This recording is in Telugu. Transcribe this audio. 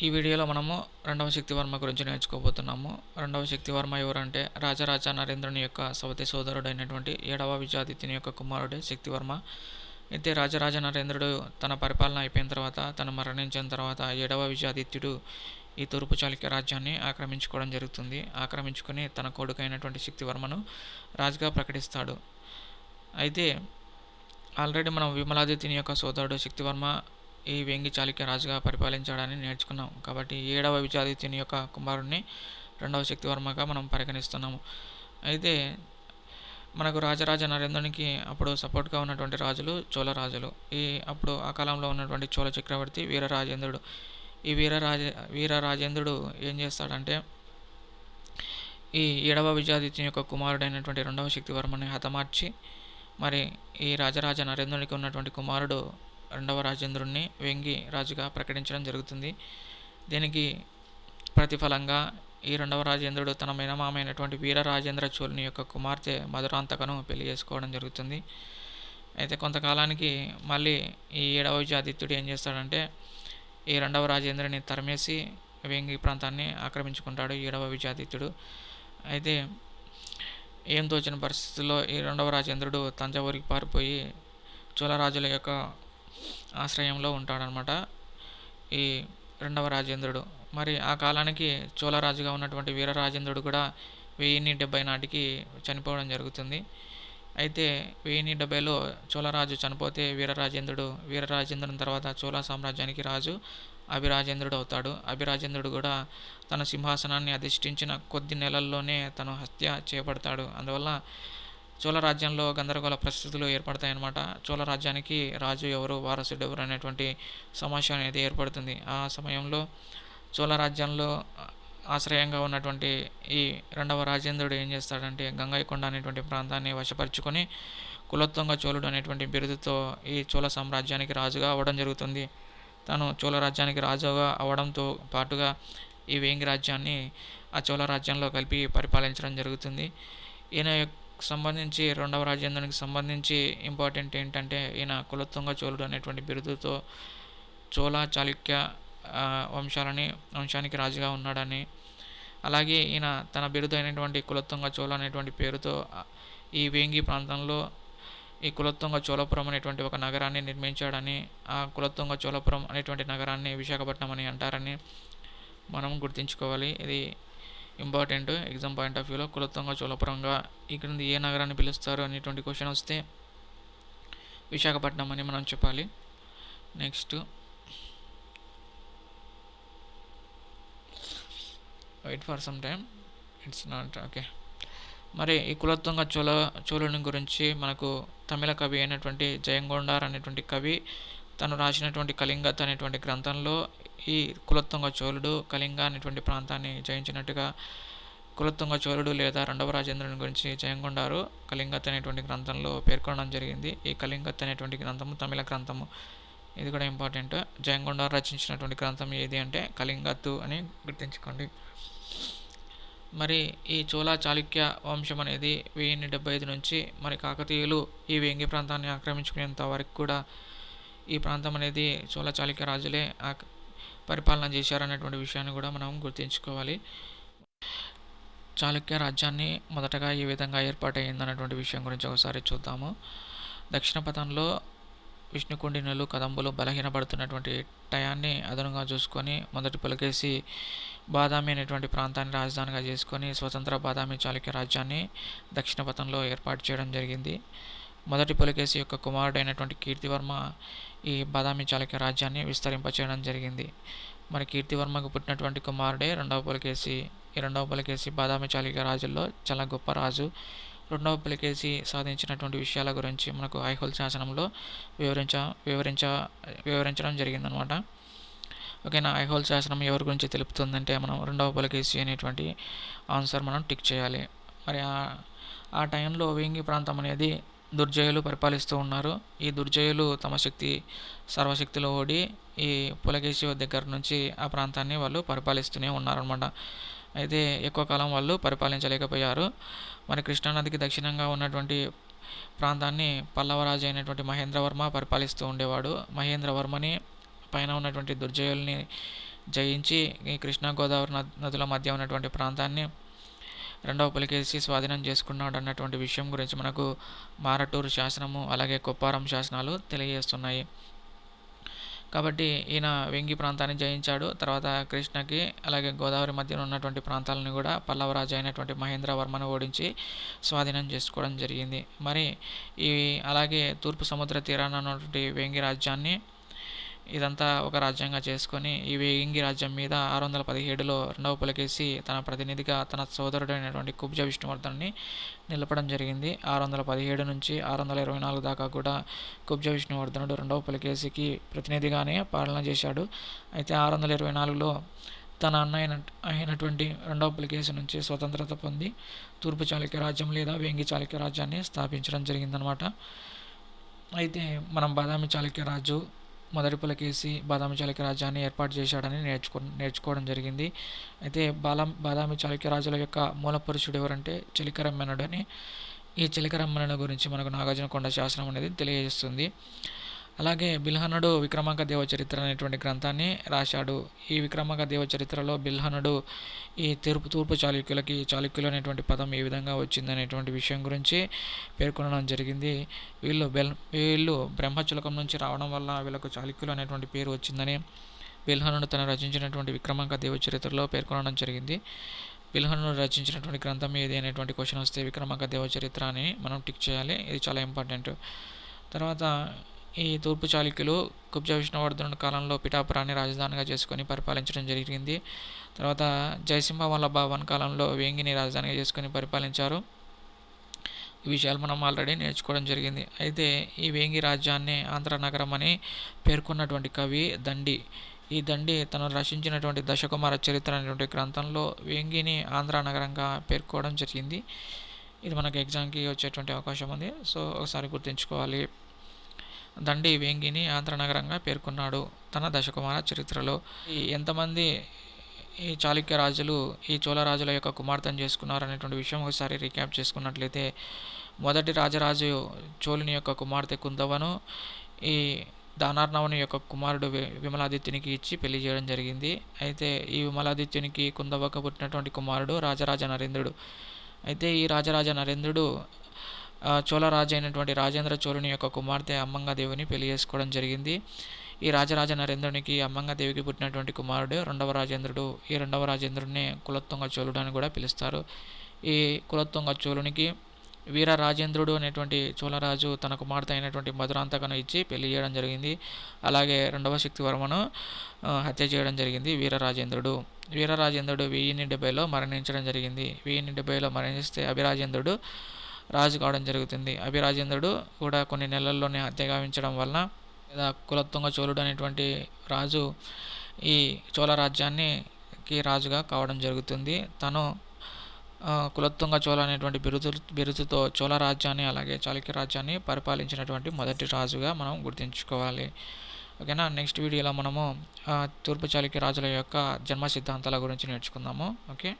ఈ వీడియోలో మనము రెండవ శక్తివర్మ గురించి నేర్చుకోబోతున్నాము. రెండవ శక్తివర్మ ఎవరంటే రాజరాజ నరేంద్రుని యొక్క సవతి సోదరుడైనటువంటి 7వ విజయాదిత్యుని యొక్క కుమారుడే శక్తివర్మ. అయితే రాజరాజ నరేంద్రుడు తన పరిపాలన అయిపోయిన తర్వాత, తను మరణించిన తర్వాత 7వ విజయాదిత్యుడు ఈ తూర్పు చాళుక్య రాజ్యాన్ని ఆక్రమించుకోవడం జరుగుతుంది. ఆక్రమించుకొని తన కొడుకైనటువంటి శక్తివర్మను రాజుగా ప్రకటిస్తాడు. అయితే ఆల్రెడీ మనం విమలాదిత్యుని యొక్క సోదరుడు శక్తివర్మ ఈ వేంగి చాళుక్య రాజుగా పరిపాలించాడని నేర్చుకున్నాం. కాబట్టి 7వ విజయాదిత్యుని యొక్క కుమారుడిని రెండవ శక్తివర్మగా మనం పరిగణిస్తున్నాము. అయితే మనకు రాజరాజ నరేంద్రునికి అప్పుడు సపోర్ట్గా ఉన్నటువంటి రాజులు చోళ రాజులు. అప్పుడు ఆ కాలంలో ఉన్నటువంటి చోళ చక్రవర్తి వీరరాజేంద్రుడు. ఈ వీరరాజేంద్రుడు ఏం చేస్తాడంటే ఈ 7వ విజయాదిత్యుని యొక్క కుమారుడైనటువంటి రెండవ శక్తివర్మని హతమార్చి మరి ఈ రాజరాజ నరేంద్రునికి ఉన్నటువంటి కుమారుడు రెండవ రాజేంద్రుడిని వేంగి రాజుగా ప్రకటించడం జరుగుతుంది. దీనికి ప్రతిఫలంగా ఈ రెండవ రాజేంద్రుడు తన మేనమామ అయినటువంటి వీరరాజేంద్ర చోళుని యొక్క కుమార్తె మధురాంతకను పెళ్లి చేసుకోవడం జరుగుతుంది. అయితే కొంతకాలానికి మళ్ళీ ఈ 7వ విజయాదిత్యుడు ఏం చేస్తాడంటే ఈ రెండవ రాజేంద్రుని తరిమేసి వేంగి ప్రాంతాన్ని ఆక్రమించుకుంటాడు 7వ విజయాదిత్యుడు. అయితే ఏం తోచిన పరిస్థితుల్లో ఈ రెండవ రాజేంద్రుడు తంజావూరికి పారిపోయి చోళరాజుల యొక్క ఆశ్రయంలో ఉంటాడనమాట ఈ రెండవ రాజేంద్రుడు. మరి ఆ కాలానికి చోళరాజుగా ఉన్నటువంటి వీరరాజేంద్రుడు కూడా 1070 నాటికి చనిపోవడం జరుగుతుంది. అయితే 1070లో చోళరాజు చనిపోతే వీరరాజేంద్రుని తర్వాత చోళ సామ్రాజ్యానికి రాజు అభిరాజేంద్రుడు అవుతాడు. అభిరాజేంద్రుడు కూడా తన సింహాసనాన్ని అధిష్ఠించిన కొద్ది నెలల్లోనే తను హత్య చేయబడతాడు. అందువల్ల చోళ రాజ్యంలో గందరగోళ పరిస్థితులు ఏర్పడతాయన్నమాట. చోళ రాజ్యానికి రాజు ఎవరు, వారసుడు ఎవరు అనేటువంటి సమస్య అనేది ఏర్పడుతుంది. ఆ సమయంలో చోళ రాజ్యంలో ఆశ్రయంగా ఉన్నటువంటి ఈ రెండవ రాజేంద్రుడు ఏం చేస్తాడంటే గంగైకొండ అనేటువంటి ప్రాంతాన్ని వశపరుచుకొని కులోత్తుంగ చోళుడు అనేటువంటి బిరుదుతో ఈ చోళ సామ్రాజ్యానికి రాజుగా అవ్వడం జరుగుతుంది. తాను చోళ రాజ్యానికి రాజుగా అవ్వడంతో పాటుగా ఈ వేంగి రాజ్యాన్ని ఆ చోళ రాజ్యంలో కలిపి పరిపాలించడం జరుగుతుంది. ఈయన సంబంధించి రెండవ రాజేంద్రునికి సంబంధించి ఇంపార్టెంట్ ఏంటంటే ఈయన కులోత్తుంగ చోళుడు అనేటువంటి బిరుదుతో చోళ చాళుక్య వంశానికి రాజుగా ఉన్నాడని, అలాగే ఈయన తన బిరుదు అయినటువంటి కులోత్తుంగ చోళ అనేటువంటి పేరుతో ఈ వేంగి ప్రాంతంలో ఈ కులోత్తుంగ చోళపురం అనేటువంటి ఒక నగరాన్ని నిర్మించాడని, ఆ కులోత్తుంగ చోళపురం అనేటువంటి నగరాన్ని విశాఖపట్నం అని అంటారని మనం గుర్తుంచుకోవాలి. ఇది ఇంపార్టెంట్ ఎగ్జామ్ పాయింట్ ఆఫ్ వ్యూలో. కులోత్తుంగ చోళపురంగా ఇక్కడ ఏ నగరాన్ని పిలుస్తారు అనేటువంటి క్వశ్చన్ వస్తే విశాఖపట్నం అని మనం చెప్పాలి. Next wait for some time, it's not okay. మరి ఈ కులోత్తుంగ చోళుని గురించి మనకు తమిళ కవి అయినటువంటి జయంగొండార్ అనేటువంటి కవి తను రాసినటువంటి కళింగత్ అనేటువంటి గ్రంథంలో ఈ కులోత్తుంగ చోళుడు కళింగ అనేటువంటి ప్రాంతాన్ని జయించినట్టుగా కులోత్తుంగ చోళుడు లేదా రెండవ రాజేంద్రుని గురించి జయంగొండారు కళింగత్ అనేటువంటి గ్రంథంలో పేర్కొనడం జరిగింది. ఈ కళింగత్ అనేటువంటి గ్రంథము తమిళ గ్రంథము, ఇది కూడా ఇంపార్టెంట్. జయంగొండారు రచించినటువంటి గ్రంథం ఏది అంటే కళింగత్తు అని గుర్తుంచుకోండి. మరి ఈ చోళ చాళుక్య వంశం అనేది 1075 నుంచి మరి కాకతీయులు ఈ వేంగి ప్రాంతాన్ని ఆక్రమించుకునేంత వరకు కూడా ఈ ప్రాంతం అనేది చోళ చాళుక్య రాజులే పరిపాలన చేశారనేటువంటి విషయాన్ని కూడా మనం గుర్తుంచుకోవాలి. చాళుక్య రాజ్యాన్ని మొదటగా ఏ విధంగా ఏర్పాటైందన్నటువంటి విషయం గురించి ఒకసారి చూద్దాము. దక్షిణ పథంలో విష్ణుకుండినులు కదంబులు బలహీనపడుతున్నటువంటి టయాన్ని అదనుగా చూసుకొని మొదటి పులకేసి బాదామి అనేటువంటి ప్రాంతాన్ని రాజధానిగా చేసుకొని స్వతంత్ర బాదామి చాళుక్య రాజ్యాన్ని దక్షిణ పథంలో ఏర్పాటు చేయడం జరిగింది. మొదటి పులకేసి యొక్క కుమారుడైనటువంటి కీర్తివర్మ ఈ బాదామి చాళుక్య రాజ్యాన్ని విస్తరింపచేయడం జరిగింది. మరి కీర్తివర్మకు పుట్టినటువంటి కుమారుడే రెండవ పులకేసి. ఈ రెండవ పులకేసి బాదామి చాళుక్య రాజుల్లో చాలా గొప్ప రాజు. రెండవ పులకేసి సాధించినటువంటి విషయాల గురించి మనకు ఐహోల్ శాసనంలో వివరించడం జరిగిందనమాట. ఓకేనా. ఐహోల్ శాసనం ఎవరి గురించి తెలుపుతుందంటే మనం రెండవ పులకేసి అనేటువంటి ఆన్సర్ మనం టిక్ చేయాలి. మరి ఆ టైంలో వేంగి ప్రాంతం అనేది దుర్జయులు పరిపాలిస్తూ ఉన్నారు. ఈ దుర్జయులు తమ సర్వశక్తిలో ఓడి ఈ పులకేశి దగ్గర నుంచి ఆ ప్రాంతాన్ని వాళ్ళు పరిపాలిస్తూనే ఉన్నారనమాట. అయితే ఎక్కువ కాలం వాళ్ళు పరిపాలించలేకపోయారు. మరి కృష్ణానదికి దక్షిణంగా ఉన్నటువంటి ప్రాంతాన్ని పల్లవరాజు అయినటువంటి మహేంద్రవర్మ పరిపాలిస్తూ ఉండేవాడు. మహేంద్రవర్మని పైన ఉన్నటువంటి దుర్జయుల్ని జయించి ఈ కృష్ణా గోదావరి నదుల మధ్య ఉన్నటువంటి ప్రాంతాన్ని రెండవ పులకేశి స్వాధీనం చేసుకున్నాడు అన్నటువంటి విషయం గురించి మనకు మారటూరు శాసనము అలాగే కొప్పారం శాసనాలు తెలియజేస్తున్నాయి. కాబట్టి ఈయన వెంగి ప్రాంతాన్ని జయించాడు. తర్వాత కృష్ణకి అలాగే గోదావరి మధ్యన ఉన్నటువంటి ప్రాంతాలను కూడా పల్లవరాజు అయినటువంటి మహేంద్రవర్మను ఓడించి స్వాధీనం చేసుకోవడం జరిగింది. మరి ఈ అలాగే తూర్పు సముద్ర తీరాన ఉన్నటువంటి వేంగి రాజ్యాన్ని ఇదంతా ఒక రాజ్యంగా చేసుకొని ఈ వేంగి రాజ్యం మీద 617లో రెండవ పులకేశి తన ప్రతినిధిగా తన సోదరుడైనటువంటి కుబ్జ విష్ణువర్ధన్ని నిలపడం జరిగింది. 617 నుంచి 624 దాకా కూడా కుబ్జ విష్ణువర్ధనుడు రెండవ పులకేశికి ప్రతినిధిగానే పాలన చేశాడు. అయితే 624లో తన అన్న అయినటువంటి రెండవ పులకేశి నుంచి స్వతంత్రత పొంది తూర్పు చాళుక్య రాజ్యం లేదా వేంగి చాళుక్య రాజ్యాన్ని స్థాపించడం జరిగిందనమాట. అయితే మనం బాదామి చాళుక్య రాజు మొదటి పులకేశి బాదామి చాళుక్య రాజ్యాన్ని ఏర్పాటు చేశాడని నేర్చుకోవడం జరిగింది. అయితే బాదామి చాళుక్య రాజుల యొక్క మూల పురుషుడు ఎవరంటే చలికరమ్మనుడు అని. ఈ చలికరమ్మనుడు గురించి మనకు నాగార్జునకొండ శాసనం అనేది తెలియజేస్తుంది. అలాగే బిల్హనుడు విక్రమాంక దేవచరిత్ర అనేటువంటి గ్రంథాన్ని రాశాడు. ఈ విక్రమాంక దేవచరిత్రలో బిల్హనుడు ఈ తూర్పు చాళుక్యులు అనేటువంటి పదం ఏ విధంగా వచ్చిందనేటువంటి విషయం గురించి పేర్కొనడం జరిగింది. వీళ్ళు బ్రహ్మచులకం నుంచి రావడం వల్ల వీళ్ళకు చాళుక్యులు అనేటువంటి పేరు వచ్చిందని బిల్హనుడు తను రచించినటువంటి విక్రమాంక దేవచరిత్రలో పేర్కొనడం జరిగింది. బిల్హనుడు రచించినటువంటి గ్రంథం ఏది అనేటువంటి క్వశ్చన్ వస్తే విక్రమాంక దేవచరిత్ర అని మనం టిక్ చేయాలి. ఇది చాలా ఇంపార్టెంట్. తర్వాత ఈ తూర్పు చాళుక్యులు కుబ్జ విష్ణువర్ధనుడి కాలంలో పిఠాపురాన్ని రాజధానిగా చేసుకొని పరిపాలించడం జరిగింది. తర్వాత జయసింహ వల్లభ వన్ కాలంలో వేంగిని రాజధానిగా చేసుకొని పరిపాలించారు. ఈ విషయాలు మనం ఆల్రెడీ నేర్చుకోవడం జరిగింది. అయితే ఈ వేంగి రాజ్యాన్ని ఆంధ్ర నగరం అని పేర్కొన్నటువంటి కవి దండి. ఈ దండి తను రచించినటువంటి దశకుమార చరిత్ర అనేటువంటి గ్రంథంలో వేంగిని ఆంధ్ర నగరంగా పేర్కోవడం జరిగింది. ఇది మనకు ఎగ్జామ్కి వచ్చేటువంటి అవకాశం ఉంది. సో ఒకసారి గుర్తుంచుకోవాలి. దండి వేంగిని ఆంధ్ర నగరంగా పేర్కొన్నాడు తన దశకుమార చరిత్రలో. ఎంతమంది ఈ చాళుక్య రాజులు ఈ చోళ రాజుల యొక్క కుమార్తెను చేసుకున్నారు అనేటువంటి విషయం ఒకసారి రీక్యాప్ చేసుకున్నట్లయితే, మొదటి రాజరాజు చోళుని యొక్క కుమార్తె కుందవను ఈ దానార్ణవుని యొక్క కుమారుడు విమలాదిత్యునికి ఇచ్చి పెళ్లి చేయడం జరిగింది. అయితే ఈ విమలాదిత్యునికి కుందవకు పుట్టినటువంటి కుమారుడు రాజరాజ నరేంద్రుడు. అయితే ఈ రాజరాజ నరేంద్రుడు చోళరాజు అయినటువంటి రాజేంద్ర చోళుని యొక్క కుమార్తె అమ్మంగదేవిని పెళ్లి చేసుకోవడం జరిగింది. ఈ రాజరాజ నరేంద్రునికి అమ్మంగదేవికి పుట్టినటువంటి కుమారుడు రెండవ రాజేంద్రుడు. ఈ రెండవ రాజేంద్రుడిని కులత్తుంగ చోళుడు అని కూడా పిలుస్తారు. ఈ కులత్తుంగ చోళునికి వీర రాజేంద్రుడు అనేటువంటి చోళరాజు తన కుమార్తె అయినటువంటి మధురాంతకను ఇచ్చి పెళ్లి చేయడం జరిగింది. అలాగే రెండవ శక్తివర్మను హత్య చేయడం జరిగింది వీరరాజేంద్రుడు. 1070లో మరణించడం జరిగింది. 1070లో మరణిస్తే అభిరాజేంద్రుడు రాజు కావడం జరుగుతుంది. అభిరాజేంద్రుడు కూడా కొన్ని నెలల్లోనే హత్య గావించడం వలన లేదా కులత్తుంగ చోళుడు అనేటువంటి రాజు ఈ చోళ రాజ్యానికి రాజుగా కావడం జరుగుతుంది. తను కులత్తుంగ చోళ అనేటువంటి బిరుదుతో చోళ రాజ్యాన్ని అలాగే చాళుక్య రాజ్యాన్ని పరిపాలించినటువంటి మొదటి రాజుగా మనం గుర్తుంచుకోవాలి. ఓకేనా. నెక్స్ట్ వీడియోలో మనము తూర్పు చాళుక్య రాజుల యొక్క జన్మ సిద్ధాంతాల గురించి నేర్చుకుందాము. ఓకే.